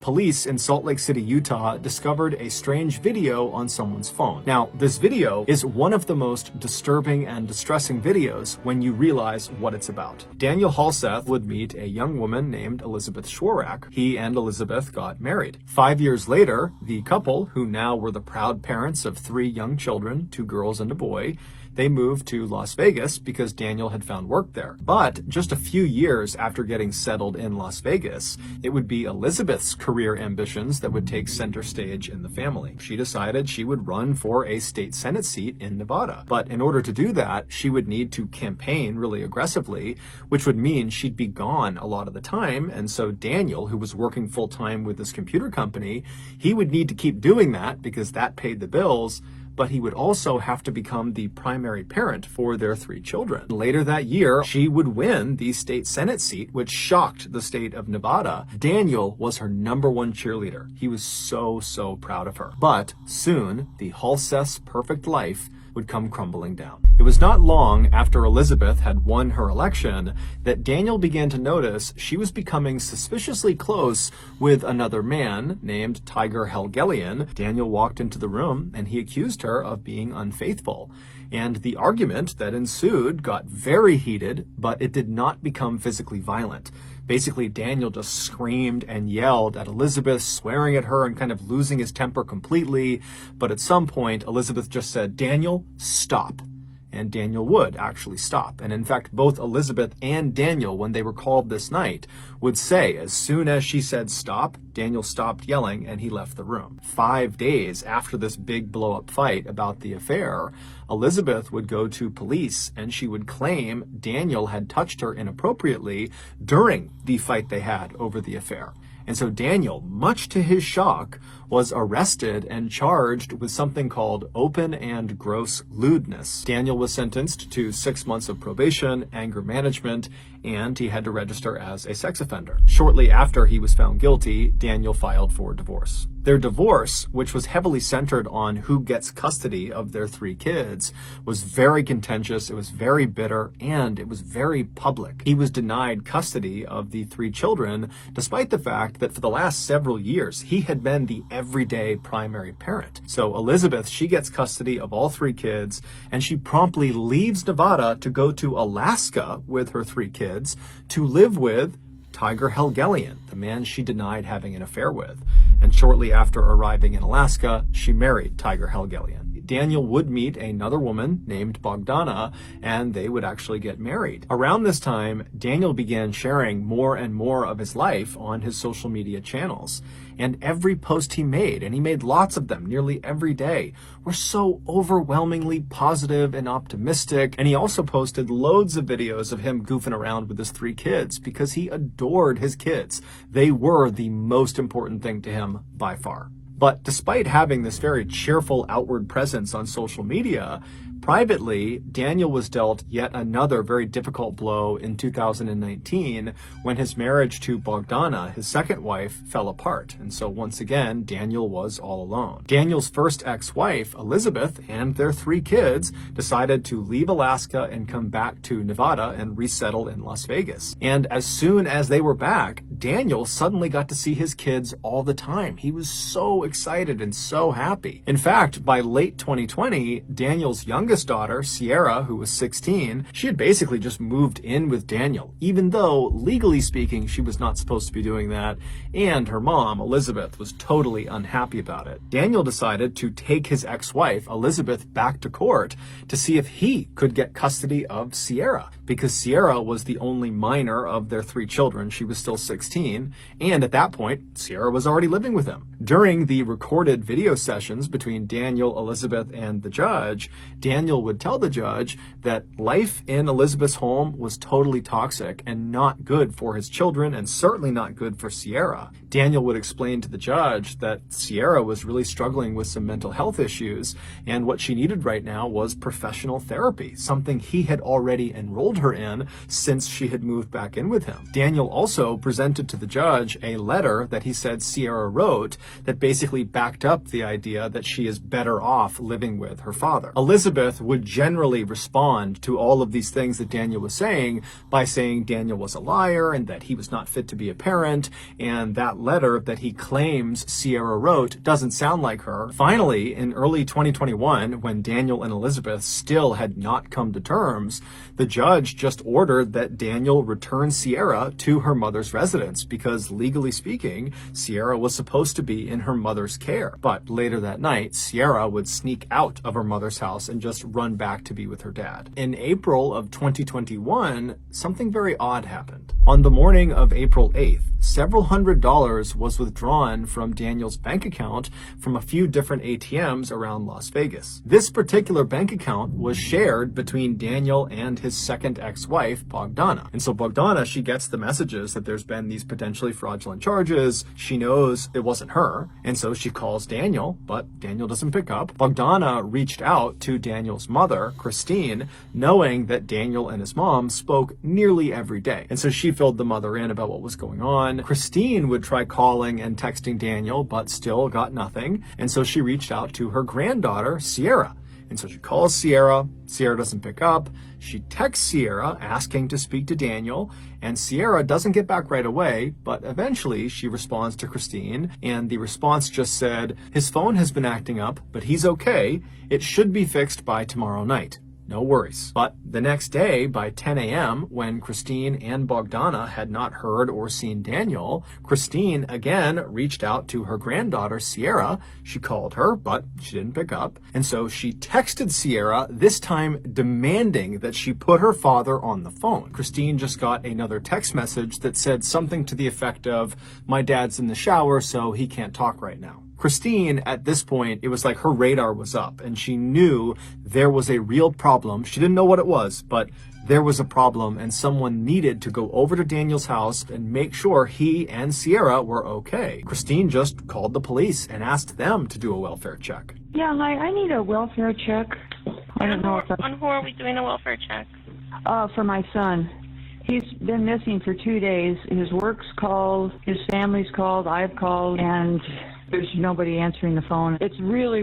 Police in Salt Lake City, Utah discovered a strange video on someone's phone. Now, this video is one of the most disturbing and distressing videos when you realize what it's about. Daniel Halseth would meet a young woman named Elizabeth Schworak. He and Elizabeth got married. 5 years later, the couple, who now were the proud parents of 3 young children, 2 girls and a boy, they moved to Las Vegas because Daniel had found work there. But just a few years after getting settled in Las Vegas, it would be Elizabeth's career ambitions that would take center stage in the family. She decided she would run for a state Senate seat in Nevada. But in order to do that, she would need to campaign really aggressively, which would mean she'd be gone a lot of the time. And so Daniel, who was working full-time with this computer company, he would need to keep doing that because that paid the bills. But he would also have to become the primary parent for their 3 children. Later that year, she would win the state Senate seat, which shocked the state of Nevada. Daniel was her #1 cheerleader. He was so proud of her. But soon, the Halseth's perfect life would come crumbling down. It was not long after Elizabeth had won her election that Daniel began to notice she was becoming suspiciously close with another man named Tiger Helgelian. Daniel walked into the room and he accused her of being unfaithful. And the argument that ensued got very heated, but it did not become physically violent. Basically, Daniel just screamed and yelled at Elizabeth, swearing at her and kind of losing his temper completely. But at some point, Elizabeth just said, "Daniel, stop." And Daniel would actually stop. And in fact, both Elizabeth and Daniel, when they were called this night, would say as soon as she said stop, Daniel stopped yelling and he left the room. 5 days after this big blow-up fight about the affair, Elizabeth would go to police and she would claim Daniel had touched her inappropriately during the fight they had over the affair. And so Daniel, much to his shock, was arrested and charged with something called open and gross lewdness. Daniel was sentenced to 6 months of probation, anger management, and he had to register as a sex offender. Shortly after he was found guilty, Daniel filed for divorce. Their divorce, which was heavily centered on who gets custody of their 3 kids, was very contentious, it was very bitter, and it was very public. He was denied custody of the 3 children, despite the fact that for the last several years, he had been the everyday primary parent. So Elizabeth, she gets custody of all 3 kids, and she promptly leaves Nevada to go to Alaska with her 3 kids to live with Tiger Helgelian, the man she denied having an affair with. And shortly after arriving in Alaska, she married Tiger Helgelian. Daniel would meet another woman named Bogdana, and they would actually get married. Around this time, Daniel began sharing more and more of his life on his social media channels. And every post he made, and he made lots of them nearly every day, were so overwhelmingly positive and optimistic. And he also posted loads of videos of him goofing around with his 3 kids because he adored his kids. They were the most important thing to him by far. But despite having this very cheerful outward presence on social media, privately, Daniel was dealt yet another very difficult blow in 2019 when his marriage to Bogdana, his second wife, fell apart. And so once again, Daniel was all alone. Daniel's first ex-wife, Elizabeth, and their 3 kids decided to leave Alaska and come back to Nevada and resettle in Las Vegas. And as soon as they were back, Daniel suddenly got to see his kids all the time. He was so excited and so happy. In fact, by late 2020, Daniel's youngest daughter, Sierra, who was 16, she had basically just moved in with Daniel, even though, legally speaking, she was not supposed to be doing that, and her mom, Elizabeth, was totally unhappy about it. Daniel decided to take his ex-wife, Elizabeth, back to court to see if he could get custody of Sierra, because Sierra was the only minor of their 3 children. She was still 16, and at that point, Sierra was already living with him. During the recorded video sessions between Daniel, Elizabeth, and the judge, Daniel would tell the judge that life in Elizabeth's home was totally toxic and not good for his children and certainly not good for Sierra. Daniel would explain to the judge that Sierra was really struggling with some mental health issues and what she needed right now was professional therapy, something he had already enrolled her in since she had moved back in with him. Daniel also presented to the judge a letter that he said Sierra wrote that basically backed up the idea that she is better off living with her father. Elizabeth Elizabeth would generally respond to all of these things that Daniel was saying by saying Daniel was a liar and that he was not fit to be a parent, and that letter that he claims Sierra wrote doesn't sound like her. Finally, in early 2021, when Daniel and Elizabeth still had not come to terms, the judge just ordered that Daniel return Sierra to her mother's residence because, legally speaking, Sierra was supposed to be in her mother's care. But later that night, Sierra would sneak out of her mother's house and just run back to be with her dad. In April of 2021, something very odd happened. On the morning of April 8th, several $100s was withdrawn from Daniel's bank account from a few different ATMs around Las Vegas. This particular bank account was shared between Daniel and his second ex-wife, Bogdana. And so Bogdana, she gets the messages that there's been these potentially fraudulent charges. She knows it wasn't her, and so she calls Daniel, but Daniel doesn't pick up. Bogdana reached out to Daniel's mother, Christine, knowing that Daniel and his mom spoke nearly every day. And so she filled the mother in about what was going on. Christine would try calling and texting Daniel, but still got nothing. And so she reached out to her granddaughter, Sierra. And so she calls Sierra. Sierra doesn't pick up. She texts Sierra asking to speak to Daniel, and Sierra doesn't get back right away, but eventually she responds to Christine, and the response just said, "His phone has been acting up, but he's okay. It should be fixed by tomorrow night. No worries." But the next day, by 10 a.m., when Christine and Bogdana had not heard or seen Daniel, Christine again reached out to her granddaughter, Sierra. She called her, but she didn't pick up. And so she texted Sierra, this time demanding that she put her father on the phone. Christine just got another text message that said something to the effect of, "My dad's in the shower, so he can't talk right now." Christine, at this point, it was like her radar was up and she knew there was a real problem. She didn't know what it was, but there was a problem and someone needed to go over to Daniel's house and make sure he and Sierra were okay. Christine just called the police and asked them to do a welfare check. Yeah, hi, I need a welfare check. I don't know if on who are we doing a welfare check? for my son. He's been missing for 2 days. His work's called, his family's called, I've called, and there's nobody answering the phone. It's really,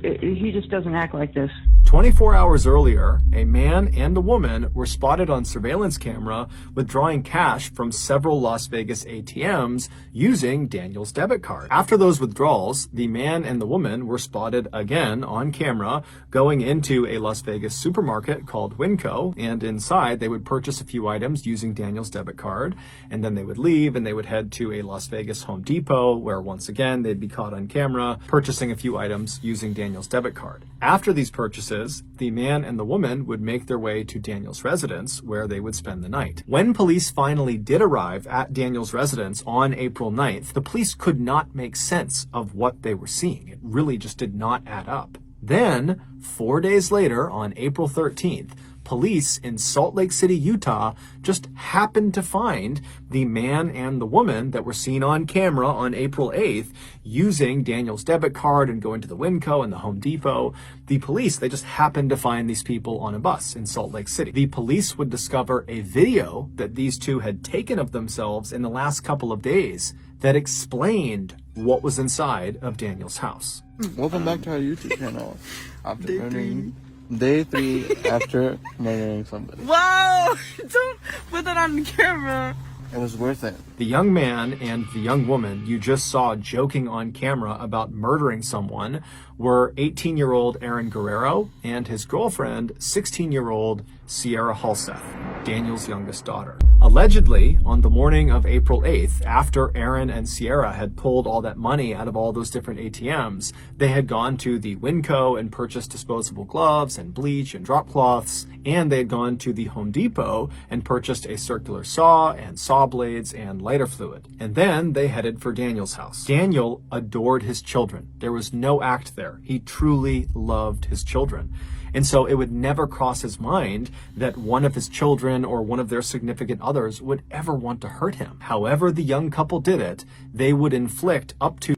he just doesn't act like this. 24 hours earlier, a man and a woman were spotted on surveillance camera withdrawing cash from several Las Vegas ATMs using Daniel's debit card. After those withdrawals, the man and the woman were spotted again on camera going into a Las Vegas supermarket called Winco, and inside they would purchase a few items using Daniel's debit card, and then they would leave and they would head to a Las Vegas Home Depot where once again they'd be caught on camera purchasing a few items using Daniel's debit card. After these purchases, the man and the woman would make their way to Daniel's residence where they would spend the night. When police finally did arrive at Daniel's residence on April 9th, the police could not make sense of what they were seeing. It really just did not add up. Then, 4 days later, on April 13th, police in Salt Lake City, Utah, just happened to find the man and the woman that were seen on camera on April 8th using Daniel's debit card and going to the Winco and the Home Depot. The police, they just happened to find these people on a bus in Salt Lake City. The police would discover a video that these two had taken of themselves in the last couple of days that explained what was inside of Daniel's house. Welcome back to our YouTube channel. After murdering Day 3 after murdering somebody. Whoa! Don't put that on the camera. It was worth it. The young man and the young woman you just saw joking on camera about murdering someone were 18-year-old Aaron Guerrero and his girlfriend, 16-year-old Sierra Halseth, Daniel's youngest daughter. Allegedly, on the morning of April 8th, after Aaron and Sierra had pulled all that money out of all those different ATMs, they had gone to the Winco and purchased disposable gloves and bleach and drop cloths, and they had gone to the Home Depot and purchased a circular saw and saw blades and lighter fluid. And then they headed for Daniel's house. Daniel adored his children. There was no act there. He truly loved his children. And so it would never cross his mind that one of his children or one of their significant others would ever want to hurt him. However the young couple did it, they would inflict up to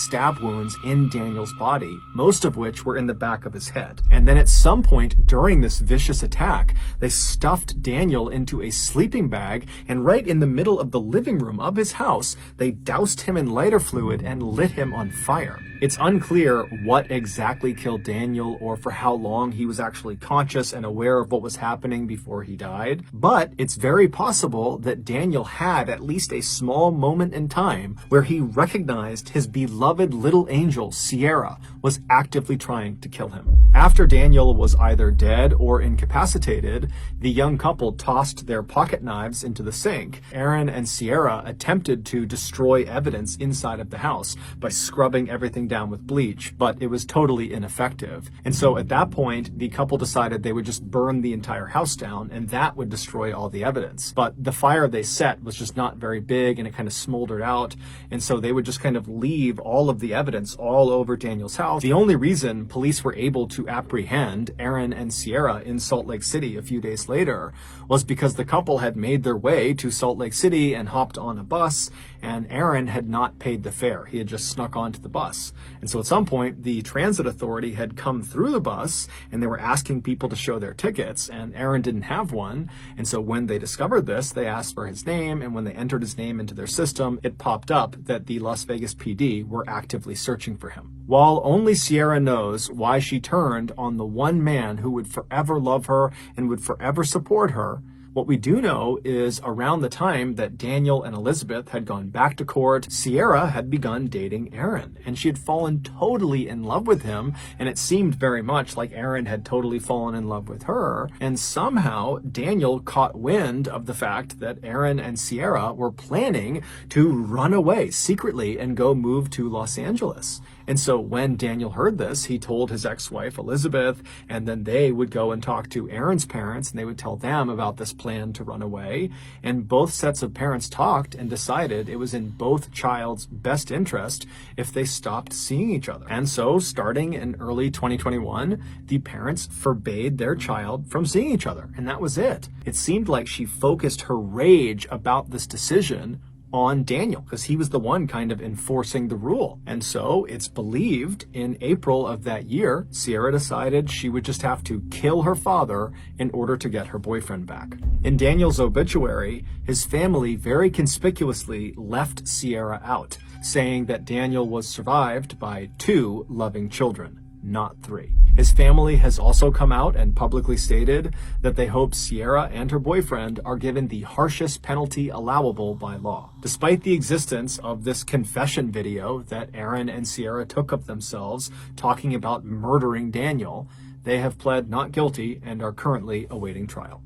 stab wounds in Daniel's body, most of which were in the back of his head. And then at some point during this vicious attack, they stuffed Daniel into a sleeping bag, and right in the middle of the living room of his house, they doused him in lighter fluid and lit him on fire. It's unclear what exactly killed Daniel or for how long he was actually conscious and aware of what was happening before he died, but it's very possible that Daniel had at least a small moment in time where he recognized his beloved little angel, Sierra, was actively trying to kill him. After Daniel was either dead or incapacitated, the young couple tossed their pocket knives into the sink. Aaron and Sierra attempted to destroy evidence inside of the house by scrubbing everything down with bleach, but it was totally ineffective. And so at that point, the couple decided they would just burn the entire house down, and that would destroy all the evidence. But the fire they set was just not very big, and it kind of smoldered out, and so they would just kind of leave all of the evidence all over Daniel's house. The only reason police were able to apprehend Aaron and Sierra in Salt Lake City a few days later was because the couple had made their way to Salt Lake City and hopped on a bus, and Aaron had not paid the fare. He had just snuck onto the bus. And so at some point, the transit authority had come through the bus, and they were asking people to show their tickets, and Aaron didn't have one. And so when they discovered this, they asked for his name, and when they entered his name into their system, it popped up that the Las Vegas PD were actively searching for him. While only Sierra knows why she turned on the one man who would forever love her and would forever support her, what we do know is around the time that Daniel and Elizabeth had gone back to court, Sierra had begun dating Aaron, and she had fallen totally in love with him, and it seemed very much like Aaron had totally fallen in love with her, and somehow Daniel caught wind of the fact that Aaron and Sierra were planning to run away secretly and go move to Los Angeles. And so when Daniel heard this, he told his ex-wife Elizabeth, and then they would go and talk to Aaron's parents, and they would tell them about this plan to run away. And both sets of parents talked and decided it was in both child's best interest if they stopped seeing each other. And so starting in early 2021, the parents forbade their child from seeing each other. And that was it. It seemed like she focused her rage about this decision on Daniel, because he was the one kind of enforcing the rule. And so it's believed in April of that year, Sierra decided she would just have to kill her father in order to get her boyfriend back. In Daniel's obituary, his family very conspicuously left Sierra out, saying that Daniel was survived by 2 loving children, not 3. His family has also come out and publicly stated that they hope Sierra and her boyfriend are given the harshest penalty allowable by law. Despite the existence of this confession video that Aaron and Sierra took of themselves talking about murdering Daniel, they have pled not guilty and are currently awaiting trial.